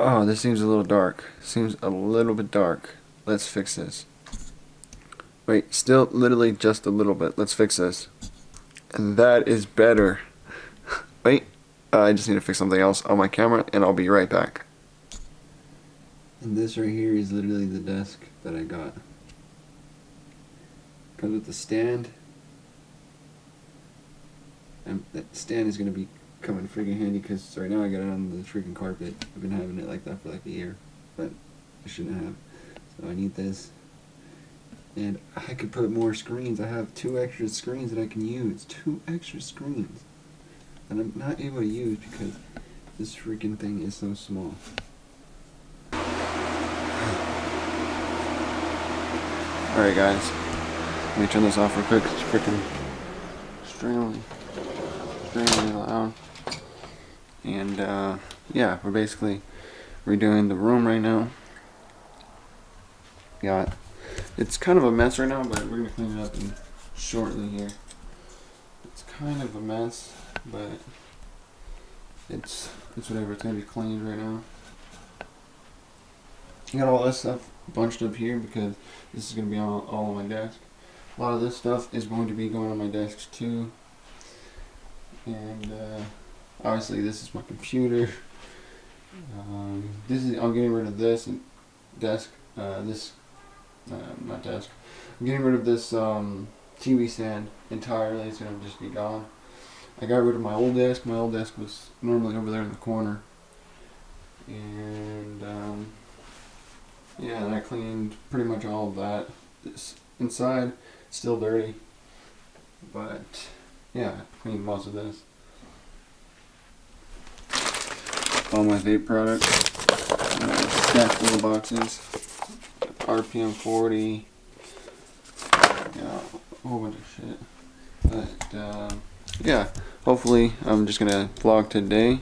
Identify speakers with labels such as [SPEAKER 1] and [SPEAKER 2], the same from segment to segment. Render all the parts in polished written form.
[SPEAKER 1] Oh, this seems a little dark. Seems a little bit dark. Let's fix this. Wait, still literally just a little bit. Let's fix this. And that is better. Wait, I just need to fix something else on my camera and I'll be right back. And this right here is literally the desk that I got. Comes with the stand. And that stand is going to be coming freaking handy because right now I got it on the freaking carpet. I've been having it like that for like a year, but I shouldn't have. So I need this. And I could put more screens. I have 2 extra screens that I can use. 2 extra screens that I'm not able to use because this freaking thing is so small. Alright guys, let me turn this off real quick. It's freaking extremely loud. And yeah, we're basically redoing the room right now. It's kind of a mess right now, but we're gonna clean it up shortly here. It's kind of a mess, but it's whatever. It's gonna be cleaned right now. I got all this stuff bunched up here because this is gonna be all on my desk. A lot of this stuff is going to be going on my desk too. And obviously this is my computer. I'm getting rid of this desk. Not desk. I'm getting rid of this TV stand entirely. It's gonna just be gone. I got rid of my old desk. My old desk was normally over there in the corner. And yeah, and I cleaned pretty much all of that. This inside still dirty, but yeah, I cleaned most of this. All my vape products, stacked little boxes, RPM 40, yeah, a whole bunch of shit. But yeah, hopefully I'm just gonna vlog today.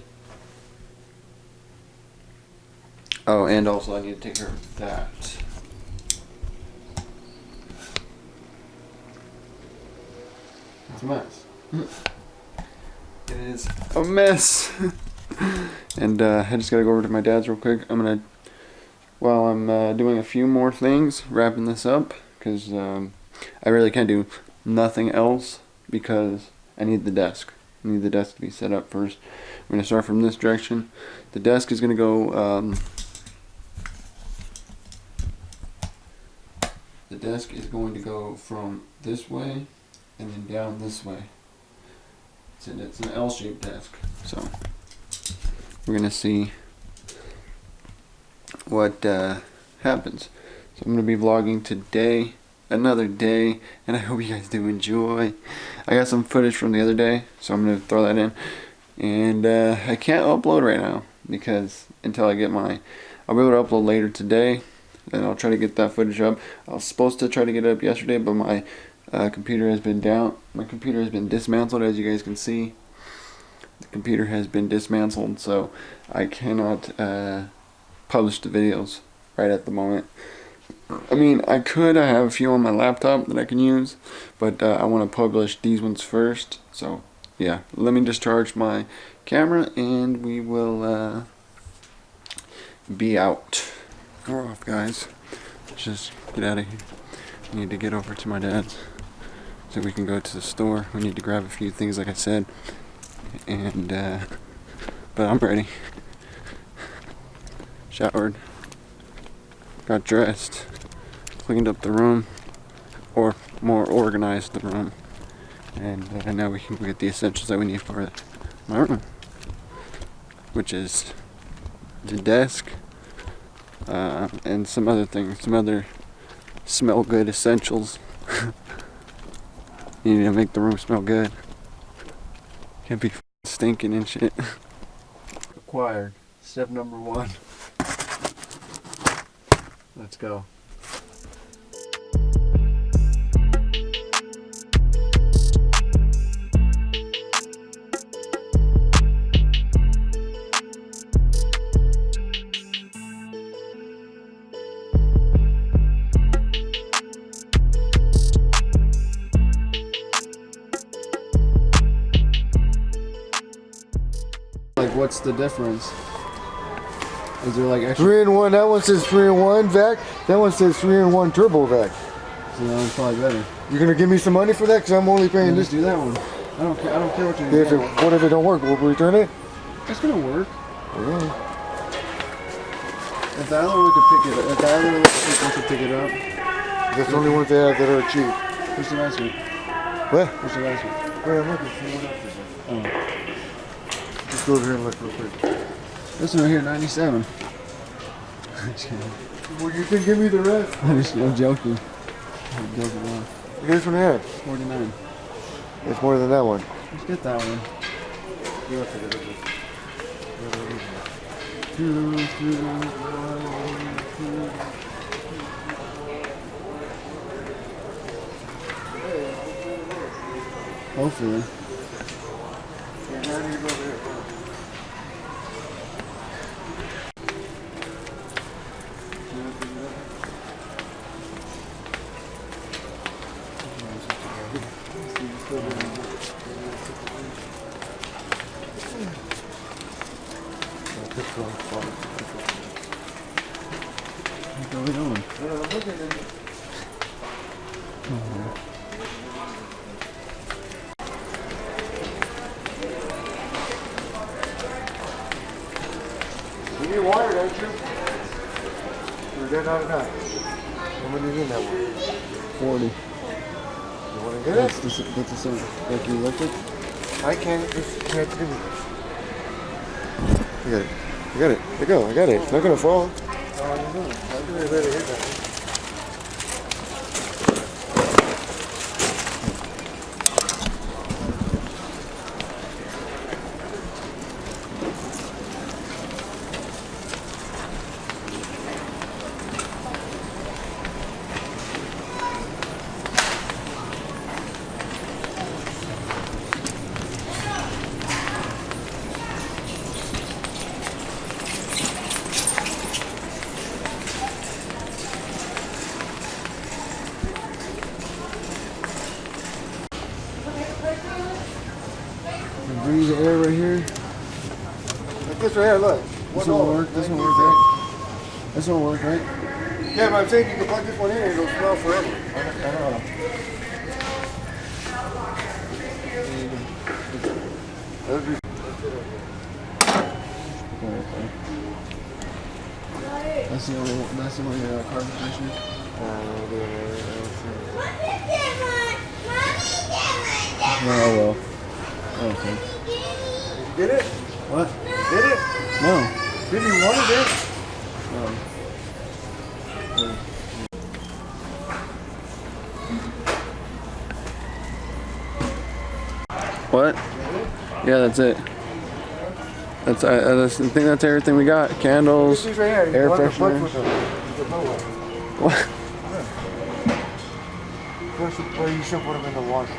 [SPEAKER 1] Oh, and also I need to take care of that. It's a mess. It is a mess. And I just gotta go over to my dad's real quick. While I'm doing a few more things, wrapping this up, because I really can't do nothing else because I need the desk. I need the desk to be set up first. I'm gonna start from this direction. The desk is gonna go. The desk is going to go from this way and then down this way. It's an L-shaped desk. So we're gonna see what happens. So I'm gonna be vlogging today, another day, and I hope you guys do enjoy. I got some footage from the other day, so I'm gonna throw that in. And I can't upload right now because until I get I'll be able to upload later today. And I'll try to get that footage up. I was supposed to try to get it up yesterday, but my computer has been down. My computer has been dismantled, as you guys can see. The computer has been dismantled, so I cannot publish the videos right at the moment. I mean, I have a few on my laptop that I can use, but I want to publish these ones first. So yeah, let me discharge my camera and we will be out. We're off, guys. Let's just get out of here. I need to get over to my dad's so we can go to the store. We need to grab a few things, like I said. And but I'm ready. Showered, got dressed, cleaned up the room, or more organized the room, and now we can get the essentials that we need for my room, which is the desk. And some other things, some other smell good essentials. You need to make the room smell good. Can't be stinking and shit. Acquired. Step number 1. Let's go. Like, what's the difference? Is there like extra?
[SPEAKER 2] 3-in-1. That one says 3-in-1 vac. That one says 3-in-1 turbo vac.
[SPEAKER 1] So that one's probably better.
[SPEAKER 2] You're gonna give me some money for that? Cause I'm only paying this.
[SPEAKER 1] Do that one. I don't care. I don't care what you do.
[SPEAKER 2] What if it don't work? Will we return it?
[SPEAKER 1] It's gonna work.
[SPEAKER 2] Really?
[SPEAKER 1] If the other one could pick it up, if the other one could pick it up.
[SPEAKER 2] That's the only ones they have that are cheap.
[SPEAKER 1] Where's the last one?
[SPEAKER 2] What?
[SPEAKER 1] Where's the last one?
[SPEAKER 2] Wait, I'm looking. See what else is there. Just go over here and look real quick.
[SPEAKER 1] This one right here, 97.
[SPEAKER 2] Well, you can give me the rest.
[SPEAKER 1] I'm joking. I'm joking.
[SPEAKER 2] Look at this one here.
[SPEAKER 1] 49.
[SPEAKER 2] It's more than that one.
[SPEAKER 1] Let's get that one.
[SPEAKER 2] You have to get it.
[SPEAKER 1] Hopefully. What's going on?
[SPEAKER 2] You need water, don't you? Or is that not enough? How many is in that one?
[SPEAKER 1] 40.
[SPEAKER 2] You want to get it?
[SPEAKER 1] That's the same. Like you electric?
[SPEAKER 2] I can't. You have to give me this. I got it. I got it. There you go. I got it. It's not going to fall. Oh, you know. I'm going to let it hit that.
[SPEAKER 1] Breathe the air right here.
[SPEAKER 2] Like this right here, look.
[SPEAKER 1] This won't work. This won't work, right? This won't work, right?
[SPEAKER 2] Yeah, but I'm saying you can plug this one in and it'll smell forever. I know.
[SPEAKER 1] That's the only carbon finisher. Oh well. Okay.
[SPEAKER 2] Did it?
[SPEAKER 1] What?
[SPEAKER 2] Did it?
[SPEAKER 1] No.
[SPEAKER 2] Did you want it?
[SPEAKER 1] What? Yeah, that's it. I think that's everything we got. Candles, air freshener. What?
[SPEAKER 2] Well, you should put them in the wash.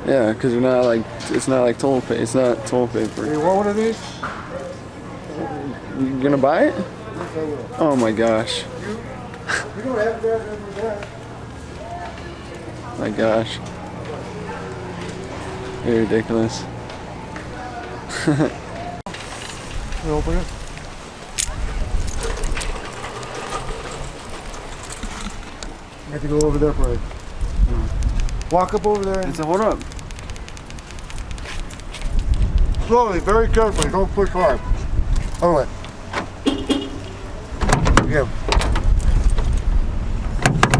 [SPEAKER 1] Yeah, because it's not like toilet paper. It's not toilet paper.
[SPEAKER 2] Hey, you want one of these?
[SPEAKER 1] You gonna buy it?
[SPEAKER 2] Yes, I will.
[SPEAKER 1] Oh my gosh.
[SPEAKER 2] You don't have that every day.
[SPEAKER 1] My gosh. You're ridiculous.
[SPEAKER 2] You open it? You have to go over there for it. Walk up over there.
[SPEAKER 1] Hold up.
[SPEAKER 2] Slowly, very carefully. Don't push hard. All right. Again.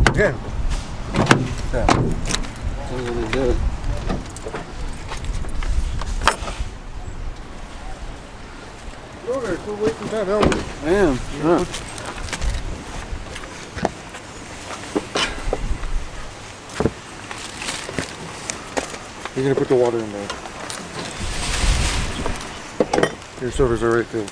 [SPEAKER 2] Again. Yeah.
[SPEAKER 1] I'm gonna do it.
[SPEAKER 2] Go there. Still wasting time.
[SPEAKER 1] I am. Huh.
[SPEAKER 2] You're gonna put the water in there. Your sodas are right there.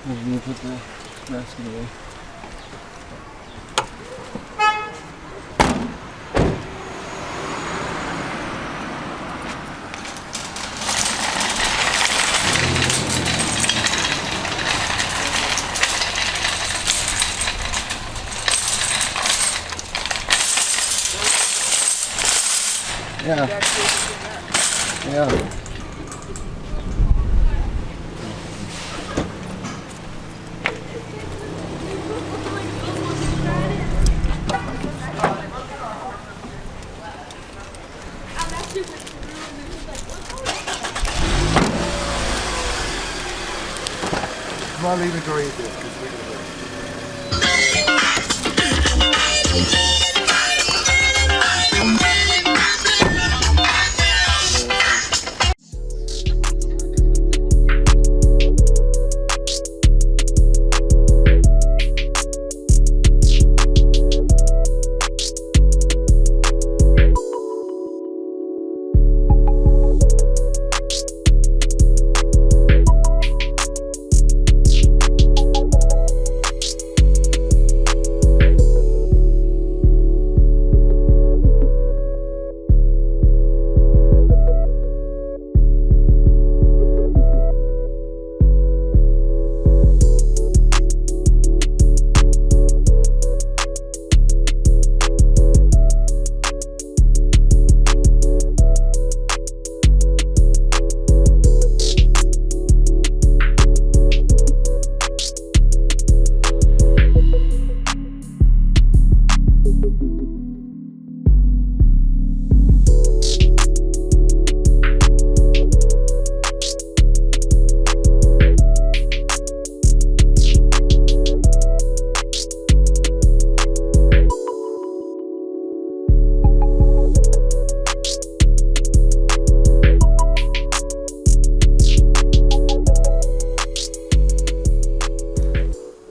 [SPEAKER 1] I'm gonna put the basket away. Yeah. Yeah.
[SPEAKER 2] Come on, leave it or eat this, because we're gonna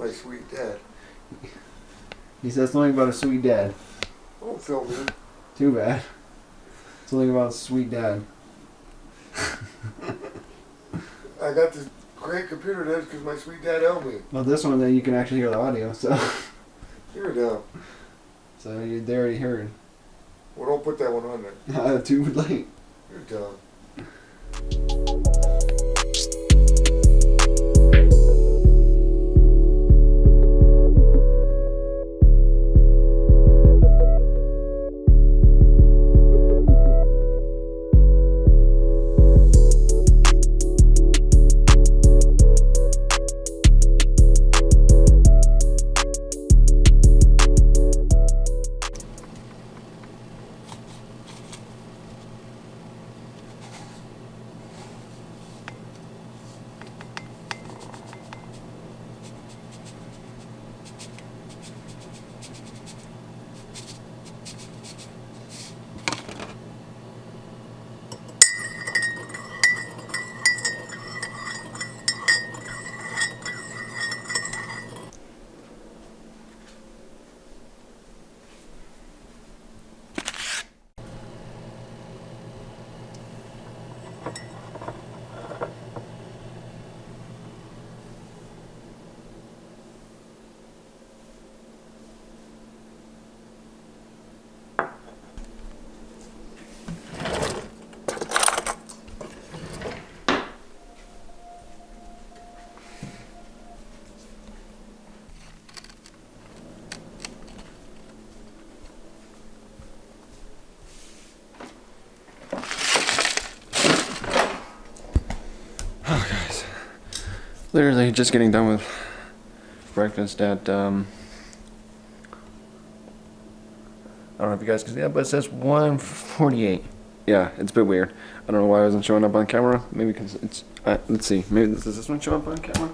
[SPEAKER 2] my sweet dad.
[SPEAKER 1] He says something about a sweet dad.
[SPEAKER 2] Don't film me.
[SPEAKER 1] Too bad. Something about sweet dad.
[SPEAKER 2] I got this great computer that's because my sweet dad helped me.
[SPEAKER 1] Well, this one, then you can actually hear the audio, so.
[SPEAKER 2] You're down.
[SPEAKER 1] So they already heard.
[SPEAKER 2] Well, don't put that one on there.
[SPEAKER 1] Too late.
[SPEAKER 2] You're down.
[SPEAKER 1] Literally just getting done with breakfast at, I don't know if you guys can see that, but it says 1:48. Yeah, it's a bit weird. I don't know why it wasn't showing up on camera. Maybe because it's, let's see, maybe does this one show up on camera?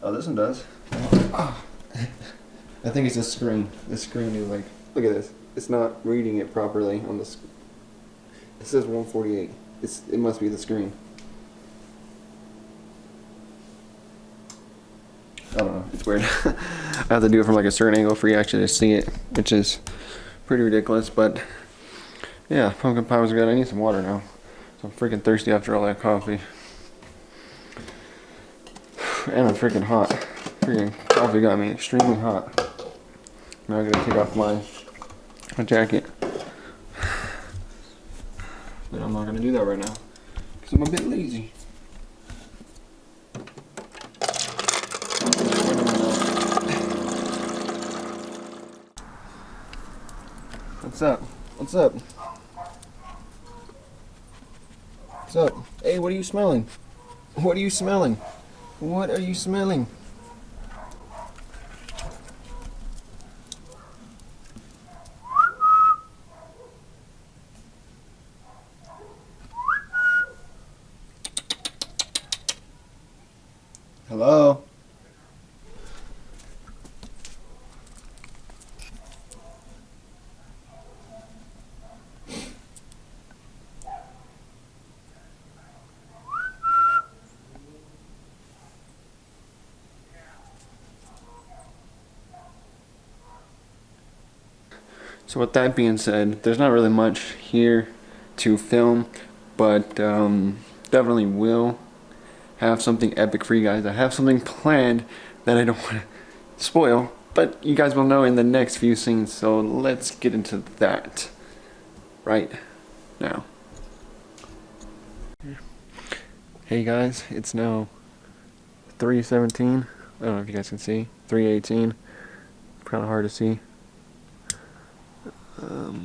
[SPEAKER 1] Oh, this one does. Oh. I think it's the screen. The screen is like, look at this. It's not reading it properly on the screen. It says 1:48. It must be the screen. I don't know, it's weird. I have to do it from like a certain angle for you actually to see it, which is pretty ridiculous, but yeah, pumpkin pie was good. I need some water now. So I'm freaking thirsty after all that coffee. And I'm freaking hot. Freaking coffee got me extremely hot. Now I gotta take off my jacket. But I'm not gonna do that right now, because I'm a bit lazy. What's up? What's up? What's up? Hey, what are you smelling? What are you smelling? What are you smelling? Hello? So with that being said, there's not really much here to film, but definitely will have something epic for you guys. I have something planned that I don't want to spoil, but you guys will know in the next few scenes, so let's get into that right now. Hey guys, it's now 3:17. I don't know if you guys can see. 3:18. Kind of hard to see.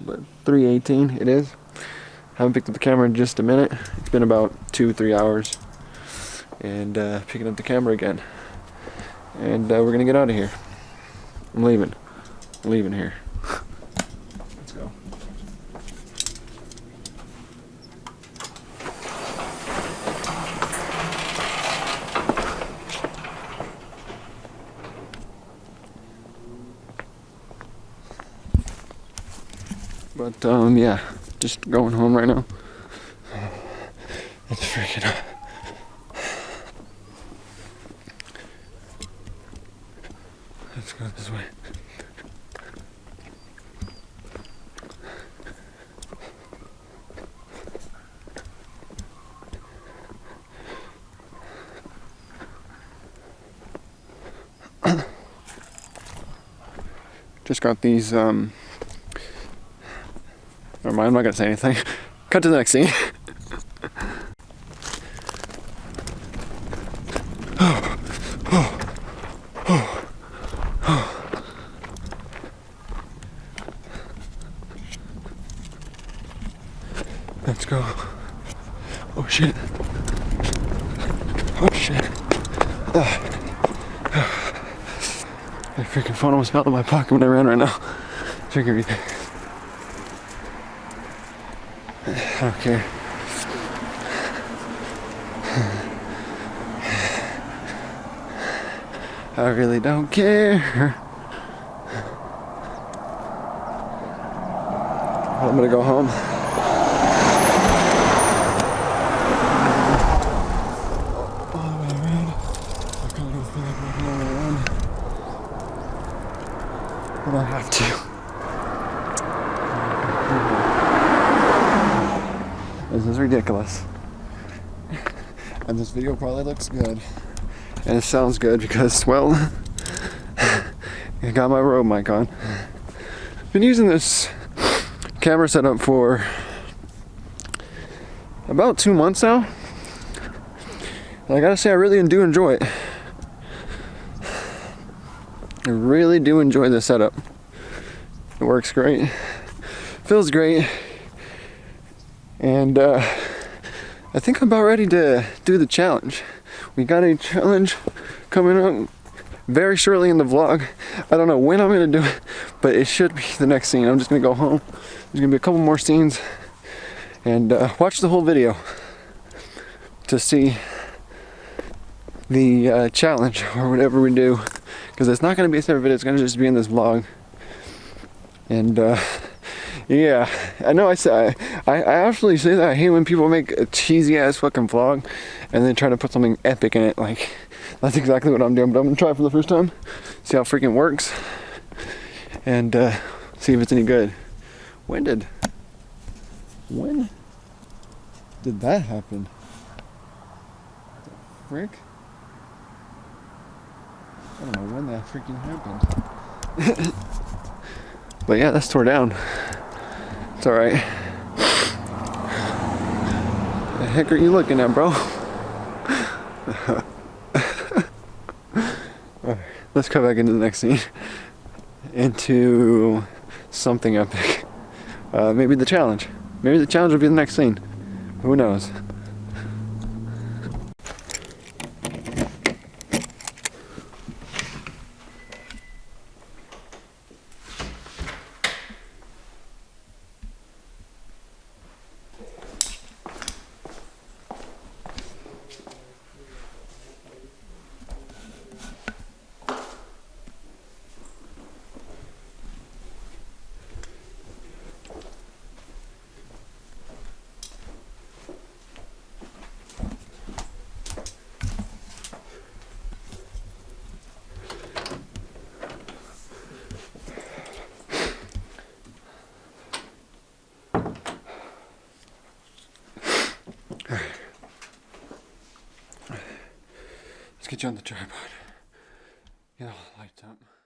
[SPEAKER 1] But 3:18 it is. Haven't picked up the camera in just a minute. It's been about 2-3 hours. And picking up the camera again. And we're gonna get out of here. I'm leaving. I'm leaving here. Let's go. But yeah, just going home right now. It's freaking. Let's go this way. Just got these never mind, I'm not gonna say anything. Cut to the next scene. Let's go. Oh shit. Oh shit. My freaking phone almost fell out of my pocket when I ran right now. Check everything. I don't care. I really don't care. I'm gonna go home. All the way around. I kind of feel like walking all the way around. But I have to. This is ridiculous. And this video probably looks good. And it sounds good because, well, I got my Rode mic on. Been using this camera setup for about 2 months now. And I gotta say, I really do enjoy it. I really do enjoy the setup. It works great. Feels great. And I think I'm about ready to do the challenge. We got a challenge coming up very shortly in the vlog. I don't know when I'm gonna do it, but it should be the next scene. I'm just gonna go home. There's gonna be a couple more scenes, and watch the whole video to see the challenge or whatever we do, because it's not gonna be a separate video. It's gonna just be in this vlog. And yeah, I know I absolutely say that. I hate when people make a cheesy ass fucking vlog and then try to put something epic in it. Like, that's exactly what I'm doing, but I'm gonna try it for the first time, see how freaking works, and see if it's any good. When did that happen? The frick? I don't know when that freaking happened. But yeah, that's tore down. It's alright. The heck are you looking at, bro? Alright, let's come back into the next scene. Into something epic. maybe the challenge. Maybe the challenge will be the next scene. Who knows? Let's get you on the tripod. Get all the lights up.